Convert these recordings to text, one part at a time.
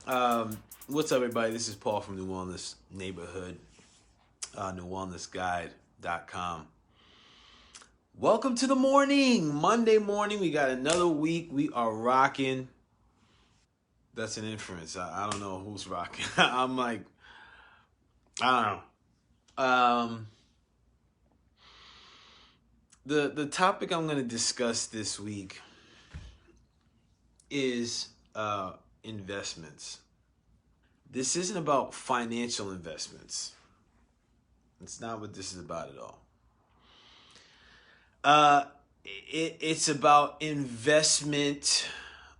What's up, everybody? This is Paul from New Wellness Neighborhood, newwellnessguide.com. Welcome to the morning, Monday morning. We got another week. We are rocking. That's an inference. I don't know who's rocking. I'm like, I don't know. The topic I'm going to discuss this week is investments. This isn't about financial investments. It's not what this is about at all. Uh, it's about investment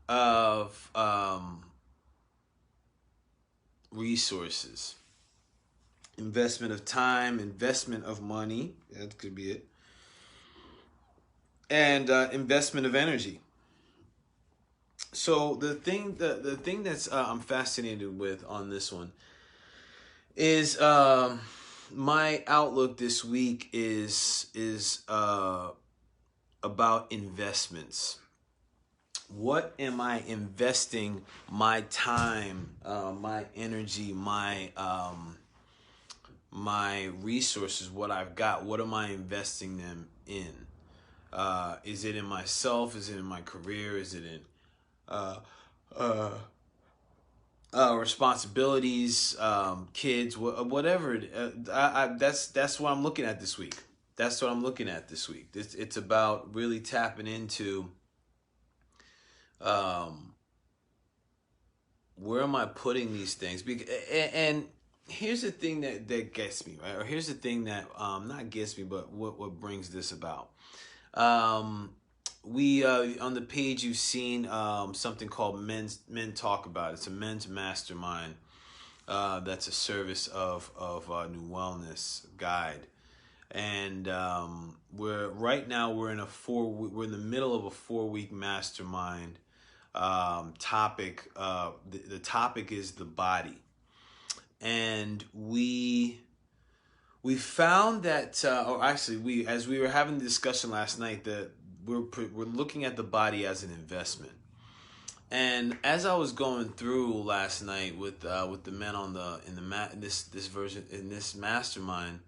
of resources, investment of time, investment of money. That could be it, and investment of energy. So the thing that's I'm fascinated with on this one is my outlook this week is about investments. What am I investing my time, my energy, my resources, what I've got? What am I investing them in? Is it in myself? Is it in my career? Is it in uh, uh, responsibilities, kids, whatever? That's what I'm looking at this week. That's what I'm looking at this week. It's about really tapping into um, where am I putting these things? And here's the thing that gets me, right? Or here's the thing that not gets me, but what brings this about. Um, we on the page you've seen something called Men Talk About. It's a men's mastermind. That's a service of New Wellness Guide, and we're right now we're in we're in the middle of a 4 week mastermind topic. The topic is the body, and we found that, or actually, we as we were having the discussion last night, that we're looking at the body as an investment. And as I was going through last night with the men on the in the this version in this mastermind,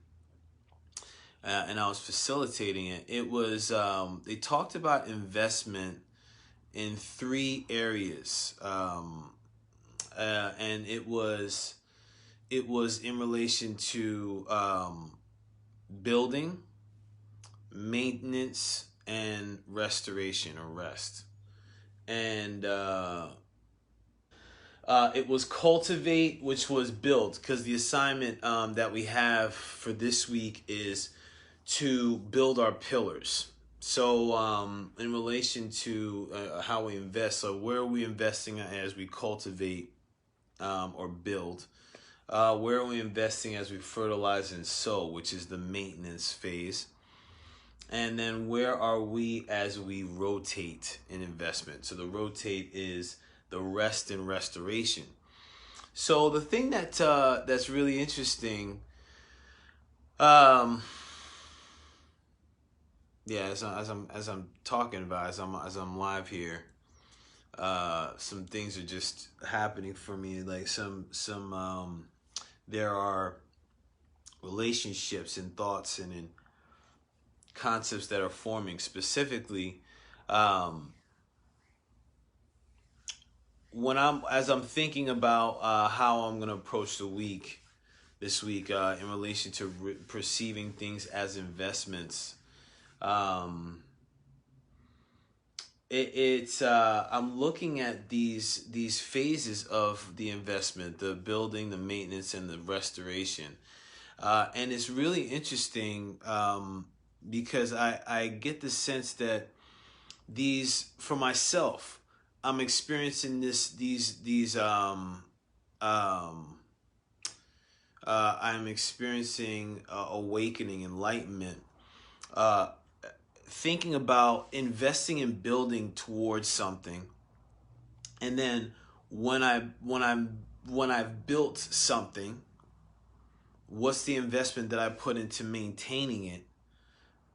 and I was facilitating it, it was they talked about investment in three areas, and it was in relation to building, maintenance, and restoration or rest. And it was cultivate, which was build, because the assignment that we have for this week is to build our pillars. So, in relation to how we invest, so where are we investing as we cultivate or build? Where are we investing as we fertilize and sow, which is the maintenance phase? And then where are we as we rotate in investment? So the rotate is the rest and restoration. So the thing that's really interesting, um, yeah, as I'm talking about, as I'm live here, some things are just happening for me. Like there are relationships and thoughts and concepts that are forming specifically um, when I'm thinking about how I'm gonna approach the week this week in relation to perceiving things as investments. Um, it's I'm looking at these phases of the investment: the building, the maintenance, and the restoration. And it's really interesting because I get the sense that these for myself, I'm experiencing um I'm experiencing awakening, enlightenment, uh, thinking about investing and building towards something, and then when I've built something, what's the investment that I put into maintaining it,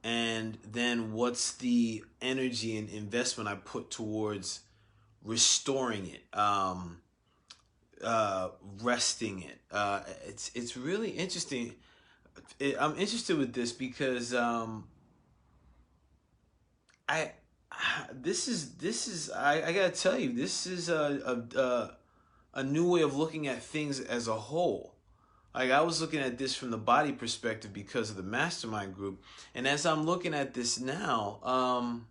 and then what's the energy and investment I put towards restoring it, resting it. It's really interesting. I'm interested with this because I I gotta tell you, this is a new way of looking at things as a whole. Like, I was looking at this from the body perspective because of the mastermind group, and as I'm looking at this now,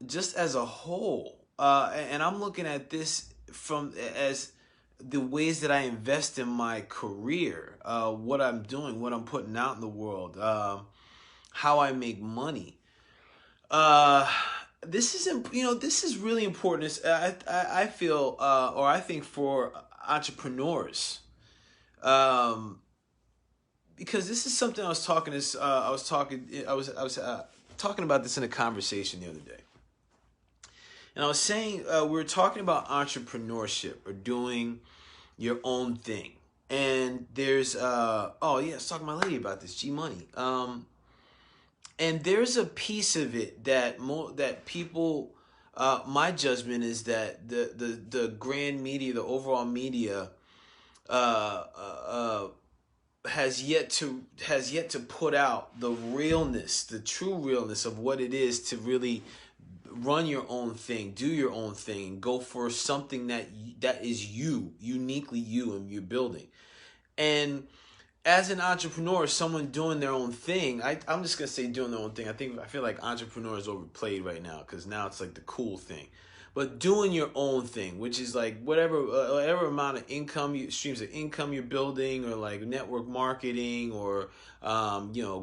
just as a whole, and I'm looking at this from as the ways that I invest in my career, what I'm doing, what I'm putting out in the world, how I make money. Uh, this is this is really important. I feel or I think for entrepreneurs, um, because this is something I was talking about this in a conversation the other day. And I was saying, we were talking about entrepreneurship or doing your own thing. And there's, oh yeah, I was talking to my lady about this, G Money. And there's a piece of it that that people, my judgment is that the grand media, the overall media, uh, uh, has yet to put out the realness, the true realness of what it is to really run your own thing, do your own thing, go for something that is you, uniquely you, and you're building. And as an entrepreneur, someone doing their own thing, I'm just gonna say doing their own thing. I feel like entrepreneur is overplayed right now because now it's like the cool thing. But doing your own thing, which is like whatever amount of streams of income you're building, or like network marketing, or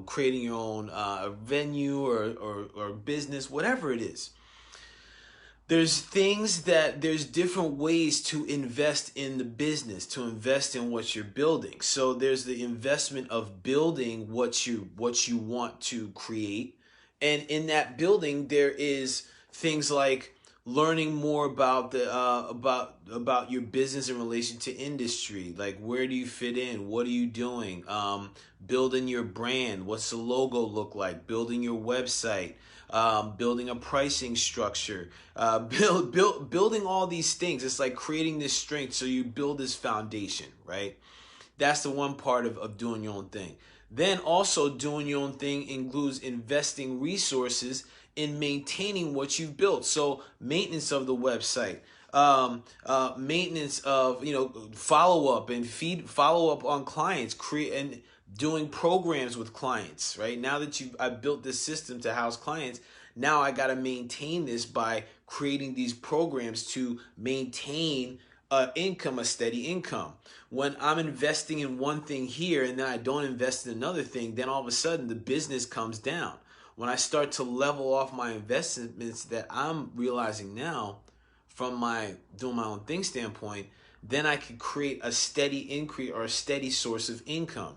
creating your own venue or business, whatever it is. There's different ways to invest in the business, to invest in what you're building. So there's the investment of building what you want to create. And in that building, there is things like learning more about the about your business in relation to industry. Like, where do you fit in? What are you doing? Building your brand. What's the logo look like? Building your website. Building a pricing structure, building all these things. It's like creating this strength. So you build this foundation, right? That's the one part of doing your own thing. Then also doing your own thing includes investing resources in maintaining what you've built. So maintenance of the website, maintenance of follow up and follow up on clients, create and doing programs with clients. Right now that I've built this system to house clients, now I got to maintain this by creating these programs to maintain a steady income. When I'm investing in one thing here and then I don't invest in another thing, then all of a sudden the business comes down. When I start to level off my investments that I'm realizing now from my doing my own thing standpoint, then I can create a steady increase or a steady source of income.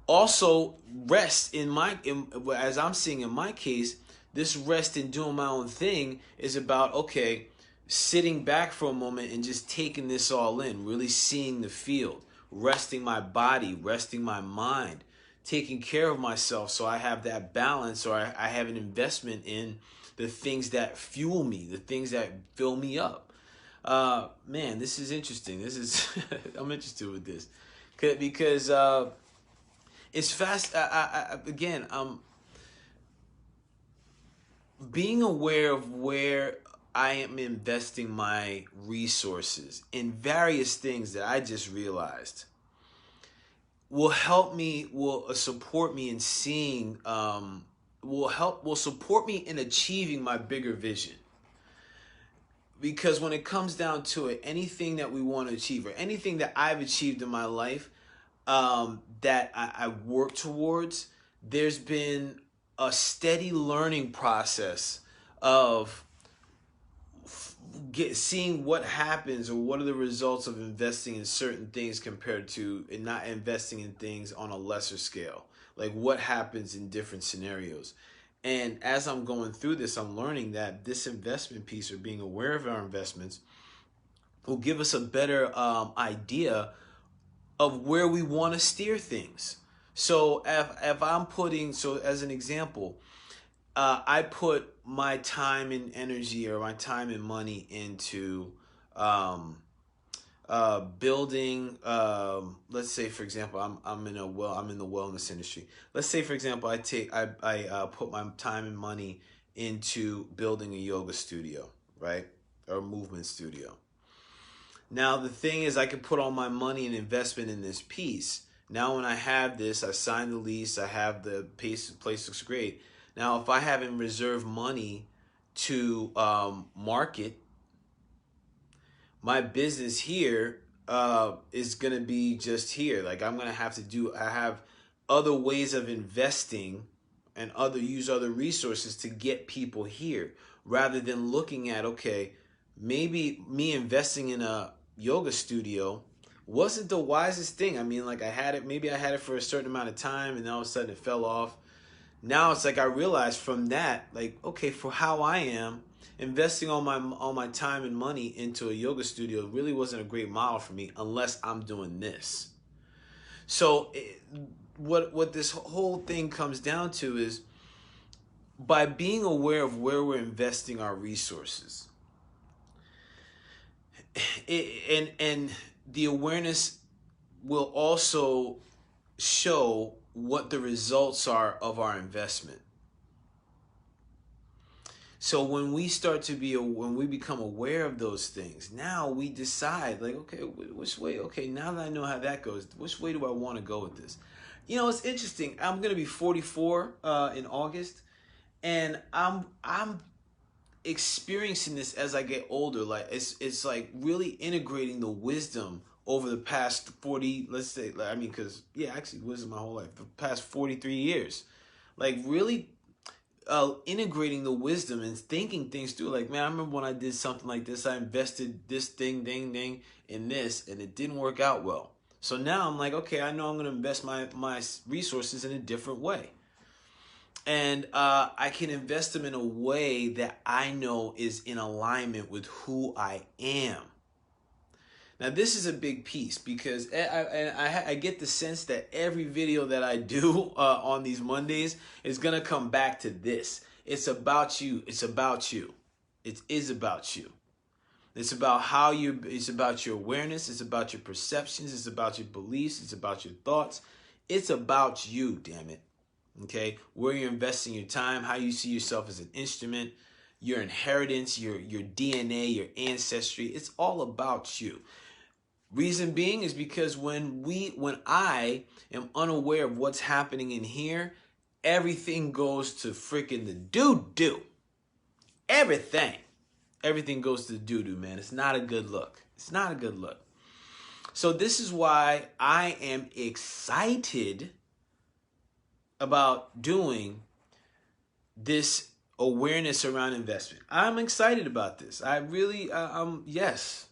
Also, rest as I'm seeing in my case, this rest in doing my own thing is about, okay, sitting back for a moment and just taking this all in, really seeing the field, resting my body, resting my mind, taking care of myself so I have that balance, or I have an investment in the things that fuel me, the things that fill me up. Man, this is interesting. I'm interested with this because it's fast. Again, being aware of where I am investing my resources in various things that I just realized will support me in seeing, will support me in achieving my bigger vision. Because when it comes down to it, anything that we want to achieve, or anything that I've achieved in my life, that I work towards, there's been a steady learning process of seeing what happens or what are the results of investing in certain things compared to not investing in things on a lesser scale. Like, what happens in different scenarios. And as I'm going through this, I'm learning that this investment piece, or being aware of our investments, will give us a better idea of where we want to steer things. So if I'm as an example, I put my time and energy, or my time and money into building, let's say for example, I'm in the wellness industry. Let's say for example, I put my time and money into building a yoga studio, right, or a movement studio. Now the thing is, I can put all my money and investment in this piece. Now when I have this, I signed the lease, I have the place looks great. Now if I haven't reserved money to market my business here, is gonna be just here. Like I'm gonna have to I have other ways of investing and use other resources to get people here, rather than looking at, okay, maybe me investing in a yoga studio wasn't the wisest thing. I mean, like maybe I had it for a certain amount of time and all of a sudden it fell off. Now it's like I realized from that, like, okay, for how I am, investing all my time and money into a yoga studio really wasn't a great model for me unless I'm doing this. So what this whole thing comes down to is, by being aware of where we're investing our resources, and the awareness will also show what the results are of our investment. So when we become aware of those things, now we decide, like, okay, which way? Okay, now that I know how that goes, which way do I want to go with this? You know, it's interesting. I'm gonna be 44 in August, and I'm experiencing this as I get older. Like it's like really integrating the wisdom over the past 40, let's say, I mean, because yeah, actually wisdom my whole life, the past 43 years, like really integrating the wisdom and thinking things through. Like, man, I remember when I did something like this, I invested this thing in this, and it didn't work out well. So now I'm like, okay, I know I'm going to invest my resources in a different way. And I can invest them in a way that I know is in alignment with who I am. Now, this is a big piece because I get the sense that every video that I do on these Mondays is going to come back to this. It's about you. It's about you. It is about you. It's about it's about your awareness. It's about your perceptions. It's about your beliefs. It's about your thoughts. It's about you, damn it. Okay? Where you're investing your time, how you see yourself as an instrument, your inheritance, your DNA, your ancestry. It's all about you. Reason being is because when I am unaware of what's happening in here, everything goes to freaking the doo-doo. Everything goes to the doo-doo, man. It's not a good look. It's not a good look. So this is why I am excited about doing this awareness around investment. I'm excited about this. I really, yes.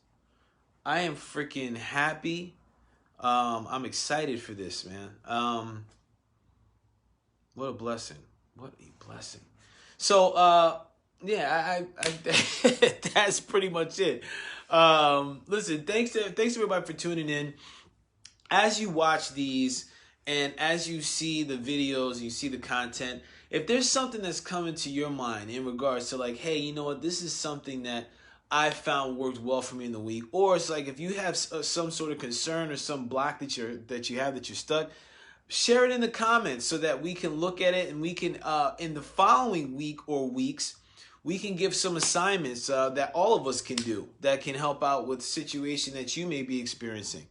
I am freaking happy. I'm excited for this, man. What a blessing. What a blessing. So, yeah, I that's pretty much it. Listen, thanks everybody for tuning in. As you watch these and as you see the videos and you see the content, if there's something that's coming to your mind in regards to like, hey, you know what, this is something that I found worked well for me in the week, or it's like if you have some sort of concern or some block that you're stuck, share it in the comments so that we can look at it and we can in the following week or weeks we can give some assignments that all of us can do that can help out with the situation that you may be experiencing.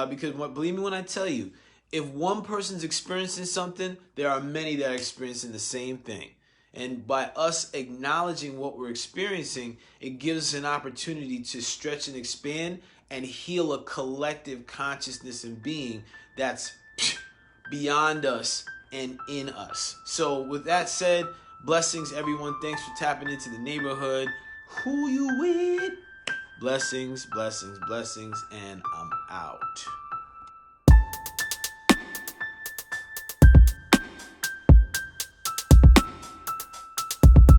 Because believe me when I tell you, if one person's experiencing something, there are many that are experiencing the same thing. And by us acknowledging what we're experiencing, it gives us an opportunity to stretch and expand and heal a collective consciousness and being that's beyond us and in us. So with that said, blessings, everyone. Thanks for tapping into the neighborhood. Who you with? Blessings, blessings, blessings, and I'm out.